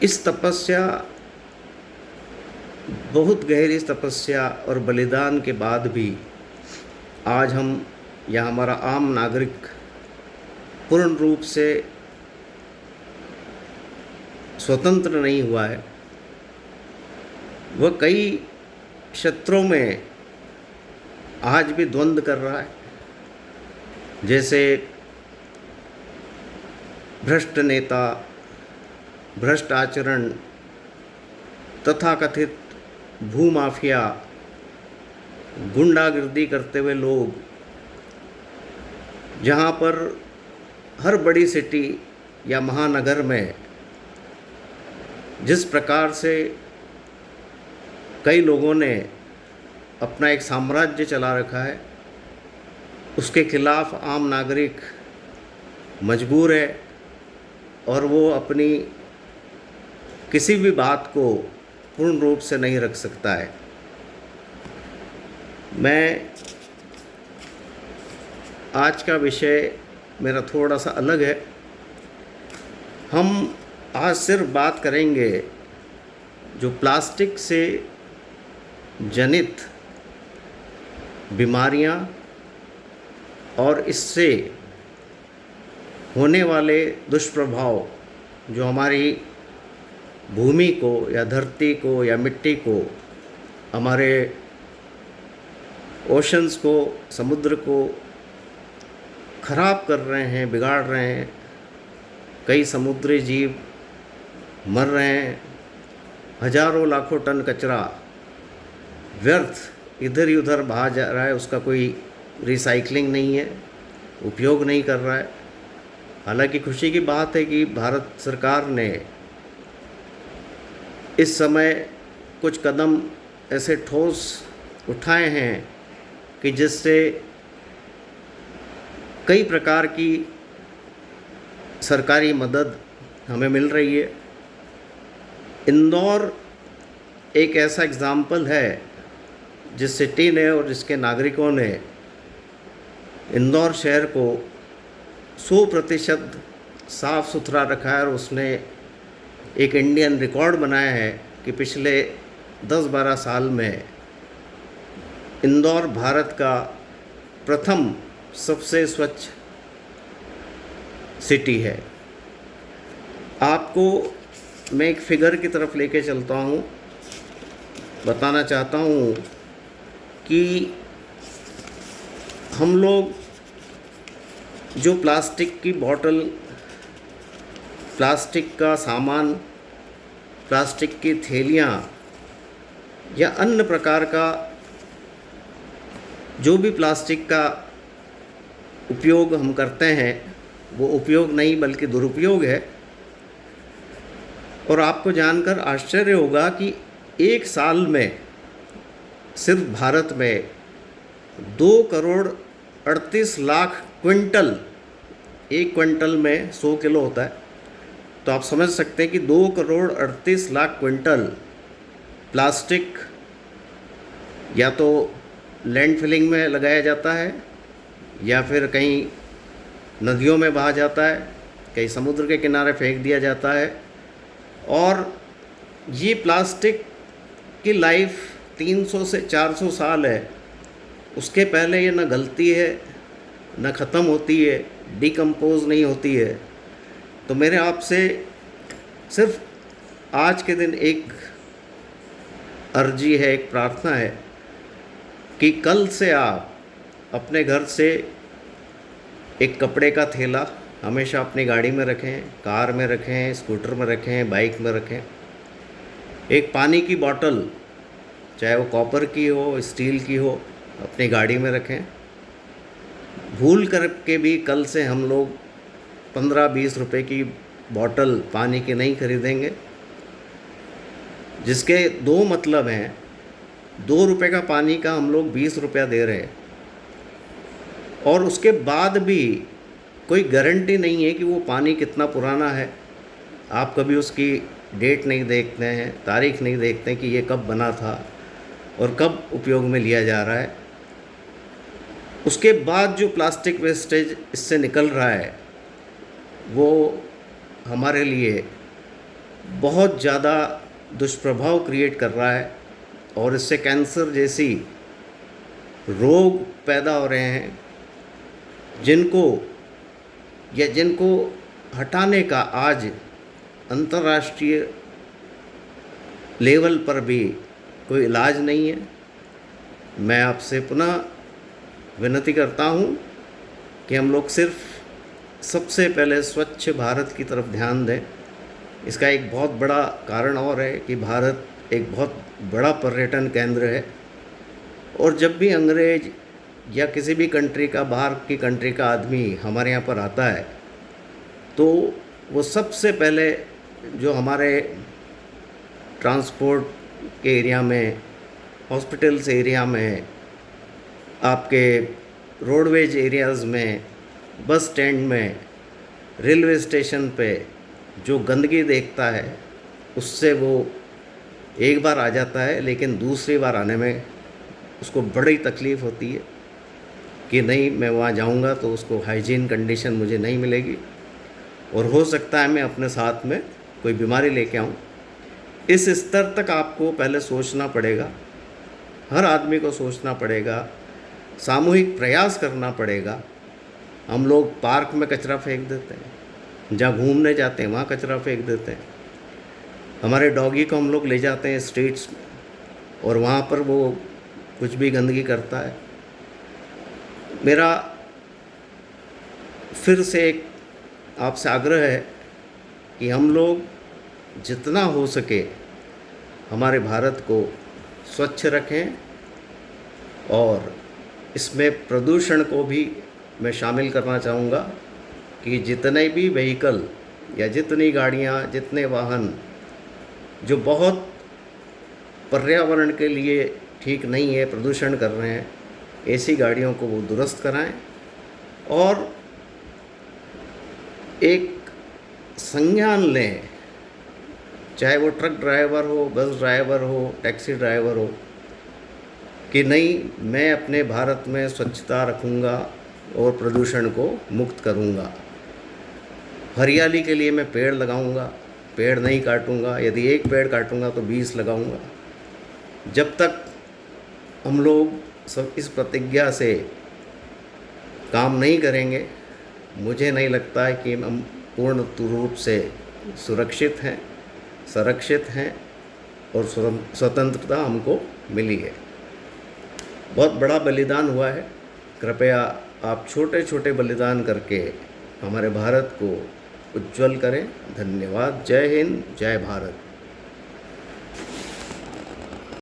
इस तपस्या, बहुत गहरी तपस्या और बलिदान के बाद भी आज हम या हमारा आम नागरिक पूर्ण रूप से स्वतंत्र नहीं हुआ है। वह कई क्षेत्रों में आज भी द्वंद्व कर रहा है, जैसे भ्रष्ट नेता, भ्रष्ट आचरण, तथाकथित भूमाफिया, गुंडागिर्दी करते हुए लोग, जहाँ पर हर बड़ी सिटी या महानगर में जिस प्रकार से कई लोगों ने अपना एक साम्राज्य चला रखा है, उसके खिलाफ आम नागरिक मजबूर है और वो अपनी किसी भी बात को पूर्ण रूप से नहीं रख सकता है। मैं आज का विषय मेरा थोड़ा सा अलग है। हम आज सिर्फ बात करेंगे जो प्लास्टिक से जनित बीमारियां और इससे होने वाले दुष्प्रभाव जो हमारी भूमि को या धरती को या मिट्टी को, हमारे ओशंस को, समुद्र को खराब कर रहे हैं, बिगाड़ रहे हैं। कई समुद्री जीव मर रहे हैं। हजारों लाखों टन कचरा व्यर्थ इधर ही उधर बहा जा रहा है, उसका कोई रिसाइकलिंग नहीं है, उपयोग नहीं कर रहा है। हालांकि खुशी की बात है कि भारत सरकार ने इस समय कुछ कदम ऐसे ठोस उठाए हैं कि जिससे कई प्रकार की सरकारी मदद हमें मिल रही है। इंदौर एक ऐसा एग्ज़ाम्पल है जिस सिटी ने और जिसके नागरिकों ने इंदौर शहर को 100% साफ़ सुथरा रखा है और उसने एक इंडियन रिकॉर्ड बनाया है कि पिछले 10-12 साल में इंदौर भारत का प्रथम सबसे स्वच्छ सिटी है। आपको मैं एक फिगर की तरफ लेके चलता हूँ। बताना चाहता हूँ कि हम लोग जो प्लास्टिक की बोतल, प्लास्टिक का सामान, प्लास्टिक की थैलियाँ या अन्य प्रकार का जो भी प्लास्टिक का उपयोग हम करते हैं, वो उपयोग नहीं बल्कि दुरुपयोग है। और आपको जानकर आश्चर्य होगा कि एक साल में सिर्फ भारत में 2,38,00,000 क्विंटल, एक क्विंटल में 100 किलो होता है, तो आप समझ सकते हैं कि 2,38,00,000 क्विंटल प्लास्टिक या तो लैंडफिलिंग में लगाया जाता है या फिर कहीं नदियों में बहा जाता है, कहीं समुद्र के किनारे फेंक दिया जाता है। और ये प्लास्टिक की लाइफ 300 से 400 साल है। उसके पहले ये न गलती है, न ख़त्म होती है, डिकम्पोज नहीं होती है। तो मेरे आपसे सिर्फ आज के दिन एक अर्जी है, एक प्रार्थना है कि कल से आप अपने घर से एक कपड़े का थैला हमेशा अपनी गाड़ी में रखें, कार में रखें, स्कूटर में रखें, बाइक में रखें। एक पानी की बोतल, चाहे वो कॉपर की हो, स्टील की हो, अपनी गाड़ी में रखें। भूल करके भी कल से हम लोग 15-20 रुपए की बोतल पानी की नहीं खरीदेंगे, जिसके दो मतलब हैं। 2 रुपए का पानी का हम लोग 20 रुपया दे रहे हैं और उसके बाद भी कोई गारंटी नहीं है कि वो पानी कितना पुराना है। आप कभी उसकी डेट नहीं देखते हैं, तारीख नहीं देखते हैं कि ये कब बना था और कब उपयोग में लिया जा रहा है। उसके बाद जो प्लास्टिक वेस्टेज इससे निकल रहा है वो हमारे लिए बहुत ज़्यादा दुष्प्रभाव क्रिएट कर रहा है और इससे कैंसर जैसी रोग पैदा हो रहे हैं जिनको हटाने का आज अंतर्राष्ट्रीय लेवल पर भी कोई इलाज नहीं है। मैं आपसे पुनः विनती करता हूँ कि हम लोग सिर्फ सबसे पहले स्वच्छ भारत की तरफ ध्यान दें। इसका एक बहुत बड़ा कारण और है कि भारत एक बहुत बड़ा पर्यटन केंद्र है और जब भी अंग्रेज या किसी भी कंट्री का, बाहर की कंट्री का आदमी हमारे यहाँ पर आता है तो वो सबसे पहले जो हमारे ट्रांसपोर्ट के एरिया में, हॉस्पिटल्स एरिया में, आपके रोडवेज एरियाज़ में, बस स्टैंड में, रेलवे स्टेशन पे जो गंदगी देखता है उससे वो एक बार आ जाता है, लेकिन दूसरी बार आने में उसको बड़ी तकलीफ़ होती है कि नहीं, मैं वहाँ जाऊँगा तो उसको हाइजीन कंडीशन मुझे नहीं मिलेगी और हो सकता है मैं अपने साथ में कोई बीमारी लेके आऊँ। इस स्तर तक आपको पहले सोचना पड़ेगा, हर आदमी को सोचना पड़ेगा, सामूहिक प्रयास करना पड़ेगा। हम लोग पार्क में कचरा फेंक देते हैं, जहाँ घूमने जाते हैं वहाँ कचरा फेंक देते हैं। हमारे डॉगी को हम लोग ले जाते हैं स्ट्रीट्स में और वहाँ पर वो कुछ भी गंदगी करता है। मेरा फिर से एक आपसे आग्रह है कि हम लोग जितना हो सके हमारे भारत को स्वच्छ रखें और इसमें प्रदूषण को भी मैं शामिल करना चाहूँगा कि जितने भी व्हीकल या जितनी गाड़ियाँ, जितने वाहन जो बहुत पर्यावरण के लिए ठीक नहीं है, प्रदूषण कर रहे हैं, ऐसी गाड़ियों को वो दुरुस्त कराएं और एक संज्ञान लें, चाहे वो ट्रक ड्राइवर हो, बस ड्राइवर हो, टैक्सी ड्राइवर हो, कि नहीं, मैं अपने भारत में स्वच्छता रखूँगा और प्रदूषण को मुक्त करूँगा। हरियाली के लिए मैं पेड़ लगाऊँगा, पेड़ नहीं काटूँगा, यदि एक पेड़ काटूँगा तो 20 लगाऊँगा। जब तक हम लोग सब इस प्रतिज्ञा से काम नहीं करेंगे, मुझे नहीं लगता है कि हम पूर्ण रूप से सुरक्षित हैं, संरक्षित हैं और स्वतंत्रता हमको मिली है। बहुत बड़ा बलिदान हुआ है। कृपया आप छोटे छोटे बलिदान करके हमारे भारत को उज्जवल करें। धन्यवाद। जय हिंद, जय भारत।